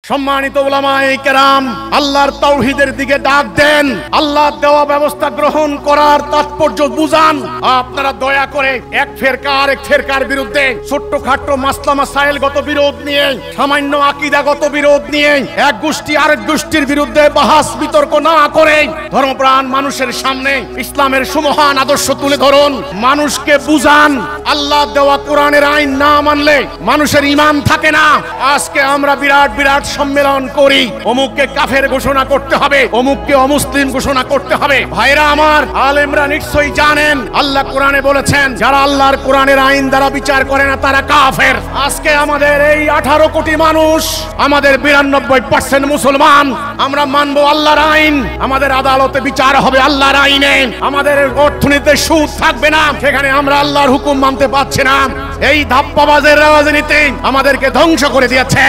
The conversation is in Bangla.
সম্মানিত উলামায়ে কেরাম, আল্লাহর তাওহীদের দিকে ডাক দেন, আল্লাহর দেওয়া ব্যবস্থা গ্রহণ করার তাৎপর্য বুঝান। আপনারা দয়া করে এক ফেরকা আরেক ফেরকার বিরুদ্ধে ছোট্টখাট্ট মাসলা মাসাইলগত বিরোধ নিয়ে, সামান্য আকীদাগত বিরোধ নিয়ে এক গোষ্ঠী আরেক গোষ্ঠীর বিরুদ্ধে বাহাস বিতর্ক না করে ধর্মপ্রাণ মানুষের সামনে ইসলামের সুমহান আদর্শ তুলে ধরুন, মানুষকে বুঝান। আল্লাহ দেওয়া কোরআনের আইন না মানলে মানুষের ঈমান থাকে না। আজকে আমরা বিরাট বিরাট সম্মেলন করি, অমুককে কাফের ঘোষণা করতে হবে, অমুককে অমুসলিম ঘোষণা করতে হবে। ভাইরা আমার, আলেমরা নিশ্চয়ই জানেন আল্লাহ কোরআনে বলেছেন, যারা আল্লাহর কোরআনের আইন দ্বারা বিচার করে না তারা কাফের। আজকে আমাদের এই 18 কোটি মানুষ, আমাদের 92% মুসলমান, আমরা মানবো আল্লাহর আইন। আমাদের আদালতে বিচার হবে আল্লাহর আইনে। আমাদের অর্থনীতিতে সুদ থাকবে না, সেখানে আমরা আল্লাহর হুকুম মানতে পারছি না। এই ধাপ্পাবাজের রাজনীতি আমাদেরকে ধ্বংস করে দিয়েছে।